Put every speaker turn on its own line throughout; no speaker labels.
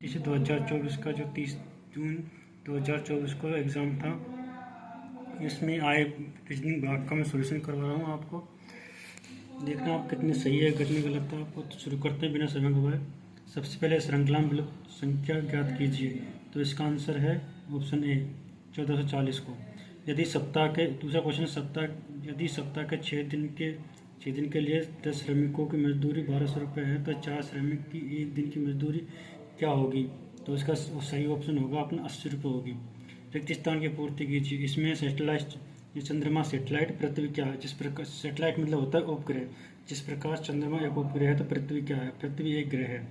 इसे 2024 का जो 30 जून 2024 को एग्ज़ाम था, इसमें आए रीजनिंग भाग का मैं सॉल्यूशन करवा रहा हूँ आपको। देखना आप कितनी सही है, कितनी गलत है आपको। तो शुरू करते हैं बिना समय गवाए। सबसे पहले श्रृंखला में विलुप्त संख्या ज्ञात कीजिए। तो इसका आंसर है ऑप्शन ए 1440 को। यदि सप्ताह के दूसरा क्वेश्चन यदि सप्ताह के 6 दिन के लिए 10 श्रमिकों की मजदूरी 1200 रुपये है, तो 4 श्रमिक की एक दिन की मजदूरी क्या होगी? तो इसका सही ऑप्शन होगा अपना 80 रुपये होगी। रिक्त स्थान की पूर्ति कीजिए। इसमें सैटेलाइट, ये चंद्रमा सैटेलाइट, पृथ्वी क्या है? जिस प्रकार सैटेलाइट मतलब होता है उपग्रह। जिस प्रकार चंद्रमा एक उपग्रह है, तो पृथ्वी क्या है? पृथ्वी एक ग्रह है।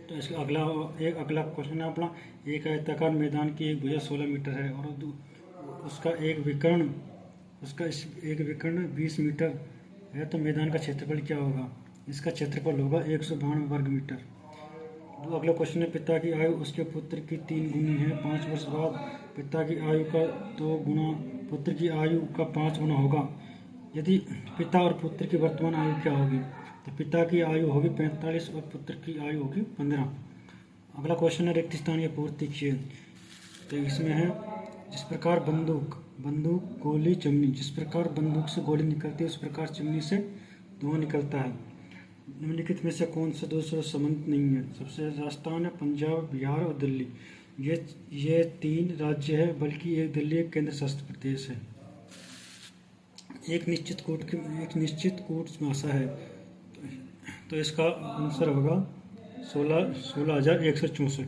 तो इसका अगला क्वेश्चन है अपना, एक आयताकार मैदान की एक भुजा 16 मीटर है और उसका एक विकर्ण 20 मीटर है, तो मैदान का क्षेत्रफल क्या होगा? इसका क्षेत्रफल होगा 192 वर्ग मीटर। अगला क्वेश्चन है, पिता की आयु उसके पुत्र की 3 गुनी है। 5 वर्ष बाद पिता की आयु का 2 गुना पुत्र की आयु का 5 गुना होगा। यदि पिता और पुत्र की वर्तमान आयु क्या होगी? तो पिता की आयु होगी 45 और पुत्र की आयु होगी 15। अगला क्वेश्चन है, रिक्त स्थान की पूर्ति कीजिए। तो इसमें है, जिस प्रकार बंदूक गोली चिमनी, जिस प्रकार बंदूक से गोली निकलती है उस प्रकार चिमनी से धुआं निकलता है। निम्नलिखित में से कौन सा दूसरा संबंध नहीं है? सबसे राजस्थान है, पंजाब, बिहार और दिल्ली। ये 3 राज्य है, बल्कि एक दिल्ली एक केंद्र शासित प्रदेश है। एक निश्चित कूट भाषा है, तो इसका आंसर होगा 16,164।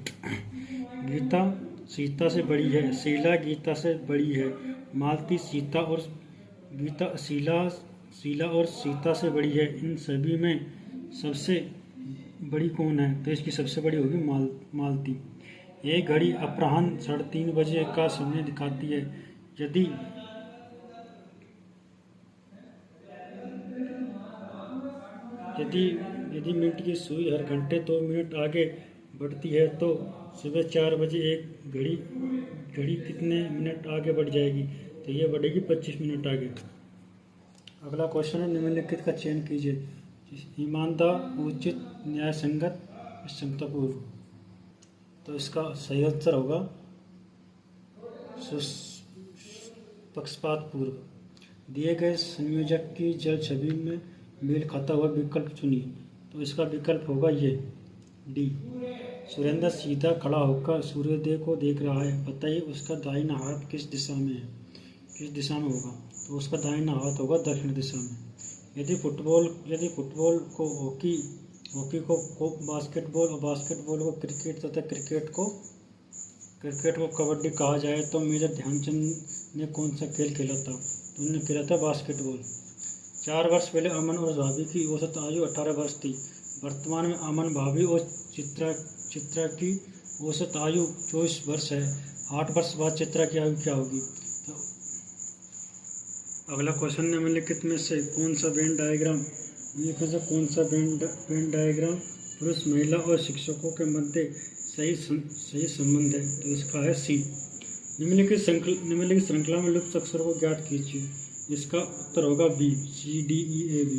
गीता सीता से बड़ी है, शीला गीता से बड़ी है, मालती शीला और सीता से बड़ी है। इन सभी में सबसे बड़ी कौन है? तो इसकी सबसे बड़ी होगी मालती। एक घड़ी अपराह्न 3:30 बजे का समय दिखाती है। यदि मिनट की सुई हर घंटे 2 मिनट आगे बढ़ती है, तो सुबह 4 बजे एक घड़ी कितने मिनट आगे बढ़ जाएगी? तो यह बढ़ेगी 25 मिनट आगे। अगला क्वेश्चन है, निम्नलिखित का चयन कीजिए। ईमानदार, उचित, न्यायसंगत, क्षमतापूर्ण। तो इसका सही उत्तर होगा पक्षपातपूर्व। दिए गए संयोजक की जल छवि में मेल खाता हुआ विकल्प चुनिए। तो इसका विकल्प होगा ये डी। सुरेंद्र सीधा खड़ा होकर सूर्योदय को देख रहा है, बताइए उसका दाहिना हाथ किस दिशा में है? किस दिशा में होगा? तो उसका दाहिना हाथ होगा दक्षिण दिशा में। यदि फुटबॉल को हॉकी को बास्केटबॉल और बास्केटबॉल को क्रिकेट तथा क्रिकेट को कबड्डी कहा जाए, तो मेजर ध्यानचंद ने कौन सा खेल खेला था? तो उन्होंने खेला था बास्केटबॉल। 4 वर्ष पहले अमन और भाभी की औसत आयु 18 वर्ष थी। वर्तमान में अमन, भाभी और चित्रा की औसत आयु 24 वर्ष है। 8 वर्ष बाद चित्रा की आयु क्या होगी? तो अगला क्वेश्चन, निम्नलिखित में से कौन सा वेन डायग्राम पुरुष, महिला और शिक्षकों के मध्य सही संबंध है? तो इसका है सी। निम्नलिखित श्रृंखला में लुप्त अक्षरों को ज्ञात कीजिए। इसका उत्तर होगा बी, CDEAB।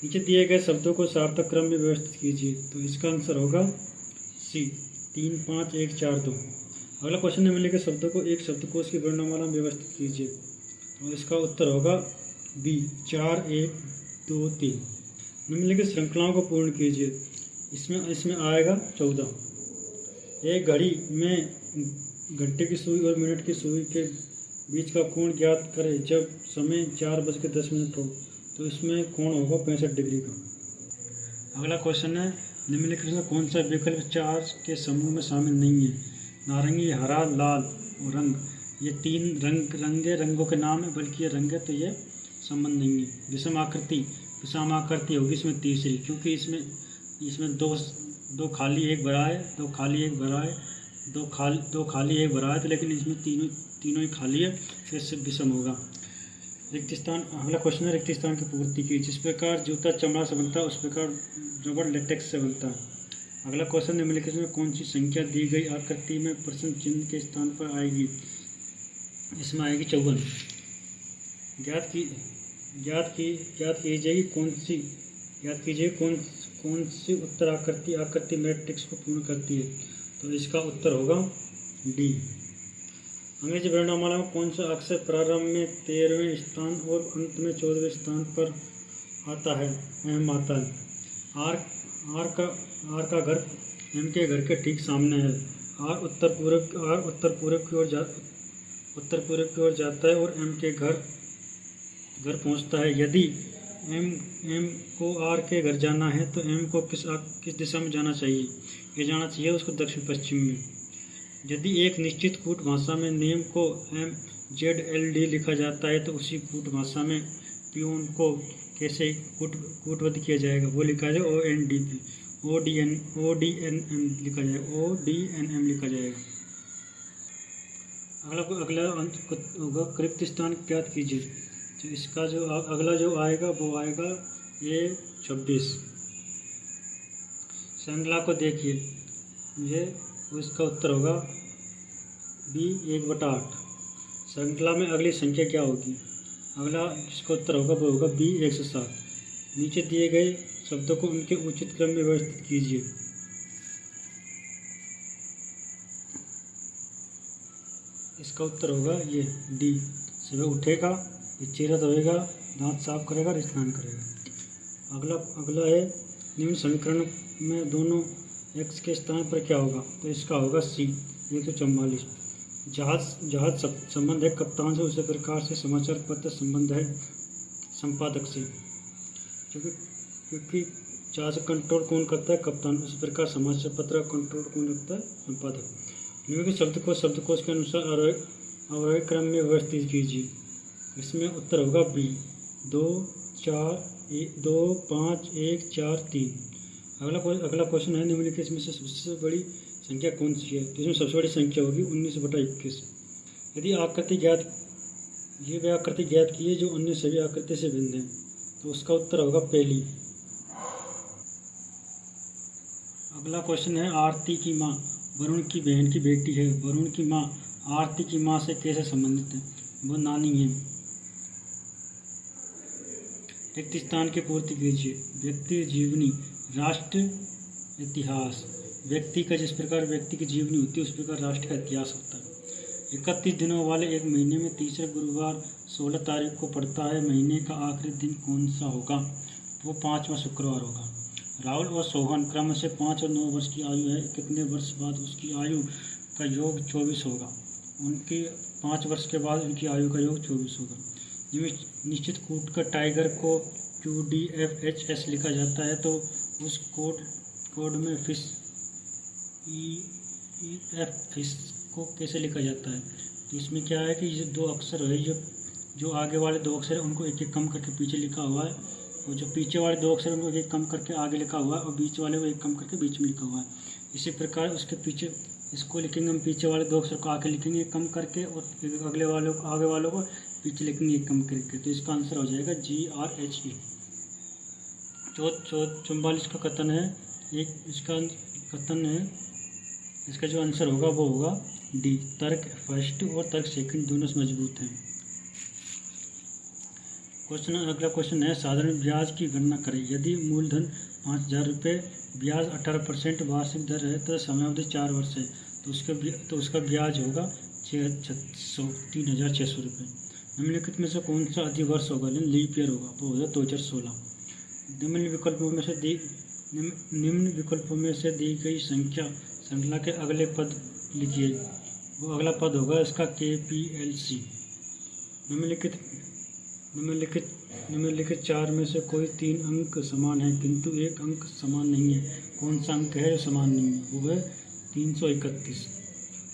नीचे दिए गए शब्दों को सार्थक क्रम में व्यवस्थित कीजिए। तो इसका आंसर होगा सी, 3, 5, 1, 4, 2। अगला क्वेश्चन, निम्नलिखित शब्दों को एक शब्दकोश की वर्णमाला में व्यवस्थित कीजिए। तो इसका उत्तर होगा बी, 4, 1, 2, 3। निम्नलिखित श्रृंखलाओं को पूर्ण कीजिए। इसमें आएगा 14। एक घड़ी में घंटे की सुई और मिनट की सुई के बीच का कोण ज्ञात करें जब समय 4:10 हो। तो इसमें कोण होगा 65 डिग्री का। अगला क्वेश्चन है, निम्नलिखित में कौन सा विकल्प 4 के समूह में शामिल नहीं है? नारंगी, हरा, लाल और रंग। ये 3 रंगों के नाम है, बल्कि ये रंग है, तो ये संबंध नहीं है। विषम आकृति होगी इसमें तीसरी, क्योंकि इसमें दो खाली एक भरा है, दो खाली एक भरा है, तो लेकिन इसमें तीनों ही खाली है, फिर से विषम होगा। रिक्त स्थान। अगला क्वेश्चन है, रिक्त स्थान की पूर्ति की। जिस प्रकार जूता चमड़ा से बनता है उस प्रकार रबड़ लेटेक्स से बनता है। अगला क्वेश्चन, निम्नलिखित में कौन सी संख्या दी गई आकृति में प्रश्न चिन्ह के स्थान पर आएगी? इसमें आएगी 54। ज्ञात कीजिए कौन सी उत्तर आकृति मैट्रिक्स को पूर्ण करती है? तो इसका उत्तर होगा डी। अंग्रेजी वर्णमाला में कौन सा अक्षर प्रारंभ में 13वें स्थान और अंत में 14वें स्थान पर आता है? एम आता है। आर का घर एम के घर के ठीक सामने है। आर उत्तर पूर्व की ओर जाता है और एम के घर पहुंचता है। यदि एम को आर के घर जाना है तो एम को किस दिशा में जाना चाहिए? ये जाना चाहिए उसको दक्षिण पश्चिम में। यदि एक निश्चित कूट भाषा में नेम को MZLD लिखा जाता है तो उसी कूट भाषा में पियून को कैसे कूटबद्ध किया जाएगा? वो लिखा जाएगा ODNM लिखा जाएगा, ODNM लिखा जाएगा। अगला अंत होगा कृत स्थान ज्ञात कीजिए। तो इसका जो अगला जो आएगा वो आएगा ये 26। श्रृंखला को देखिए, ये इसका उत्तर होगा B 1/8। श्रृंखला में अगली संख्या क्या होगी? अगला इसका उत्तर होगा वो होगा B 107। नीचे दिए गए शब्दों को उनके उचित क्रम में व्यवस्थित कीजिए। इसका उत्तर होगा ये डी। सुबह उठेगा, चेहरा धोएगा, दांत साफ करेगा, स्नान करेगा। अगला है निम्न समीकरण में दोनों एक्स के स्थान पर क्या होगा? तो इसका होगा सी 144। जहाज संबंध है कप्तान से, उसी प्रकार से समाचार पत्र संबंध है संपादक से। क्योंकि जहाज कंट्रोल कौन करता है? कप्तान। उसी प्रकार समाचार पत्र कंट्रोल कौन रखता है? संपादक। निम्नलिखित शब्दकोश के अनुसार अवरोही क्रम में व्यवस्थित कीजिए। इसमें उत्तर होगा बी 2 5 1 4 3। अगला क्वेश्चन है निम्नलिखित में से सबसे बड़ी संख्या कौन सी है? तो इसमें सबसे बड़ी संख्या होगी 19/21। यदि आकृति ज्ञात की है जो अन्य सभी आकृति से भिन्न है, तो उसका उत्तर होगा पहली। अगला क्वेश्चन है आरती की माँ वरुण की बहन की बेटी है। वरुण की माँ आरती की माँ से कैसे संबंधित है? वो नानी है। रिक्त स्थान की पूर्ति कीजिए। व्यक्ति जीवनी, राष्ट्र इतिहास। व्यक्ति का जिस प्रकार व्यक्ति की जीवनी होती है उस प्रकार राष्ट्र का इतिहास होता है। 31 दिनों वाले एक महीने में तीसरा गुरुवार 16 तारीख को पड़ता है। महीने का आखिरी दिन कौन सा होगा? वो 5वां शुक्रवार होगा। राहुल और सोहन क्रम से 5 और 9 वर्ष की आयु है। कितने वर्ष बाद उसकी आयु का योग 24 होगा? उनकी 5 वर्ष के बाद उनकी आयु का योग 24 होगा। निश्चित कूट का टाइगर को QDFHS लिखा जाता है तो उस कोड में फिश EF फिश को कैसे लिखा जाता है? तो इसमें क्या है कि ये 2 अक्षर है, जो आगे वाले 2 अक्षर है उनको एक एक कम करके पीछे लिखा हुआ है, और जो पीछे वाले 2 अक्षर उनको एक एक कम करके आगे लिखा हुआ है, और बीच वाले को एक कम करके बीच में लिखा हुआ है। इसी प्रकार उसके पीछे इसको लिखेंगे हम, पीछे वाले 2 अक्षर को आगे लिखेंगे कम करके, और आगे वालों को पीछे लिखेंगे एक कम करके। तो इसका आंसर हो जाएगा GRHE। 44 का कथन है, इसका जो आंसर होगा वो होगा डी। तर्क फर्स्ट और तर्क सेकंड दोनों से मजबूत हैं। अगला क्वेश्चन है साधारण ब्याज की गणना करें। यदि मूलधन 5,000 रुपये, ब्याज 18% वार्षिक दर है तो समयावधि 4 वर्ष है, तो उसका ब्याज होगा 3,600 रुपये। निम्नलिखित में से कौन सा अधिवर्ष होगा? लीप ईयर होगा, वो होगा 2016। निम्न विकल्पों में से दी गई श्रृंखला के अगले पद लिखिए। वो अगला पद होगा इसका KPLC। निम्नलिखित 4 में से कोई 3 अंक समान है किंतु एक अंक समान नहीं है। कौन सा अंक है जो समान नहीं है? वो है 331।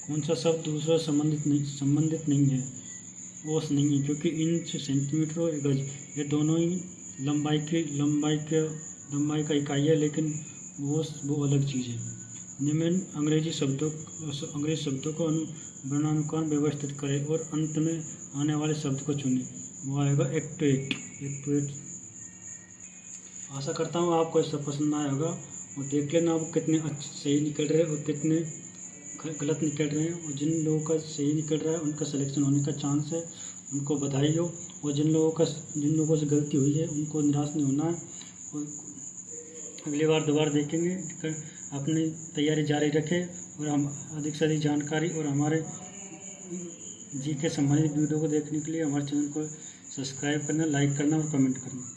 कौन सा शब्द दूसरा संबंधित नहीं है? ओस नहीं है, क्योंकि इंच, सेंटीमीटर और गज ये दोनों ही लंबाई का इकाई है, लेकिन वो अलग चीज़ है। निम्न अंग्रेजी शब्दों को वर्णानुक्रम व्यवस्थित करें और अंत में आने वाले शब्द को चुनें। वो आएगा एक्टुएट। आशा करता हूँ आपको इससे पसंद आया होगा, और देख लेना आप कितने अच्छे सही निकल रहे हैं और कितने गलत निकल रहे हैं। और जिन लोगों का सही निकल रहा है उनका सिलेक्शन होने का चांस है, उनको बधाई हो। और जिन लोगों से गलती हुई है उनको निराश नहीं होना है। अगली बार दोबारा देखेंगे। अपनी तैयारी जारी रखें और हम अधिक से अधिक जानकारी और हमारे जी के संबंधित वीडियो को देखने के लिए हमारे चैनल को सब्सक्राइब करना, लाइक करना और कमेंट करना।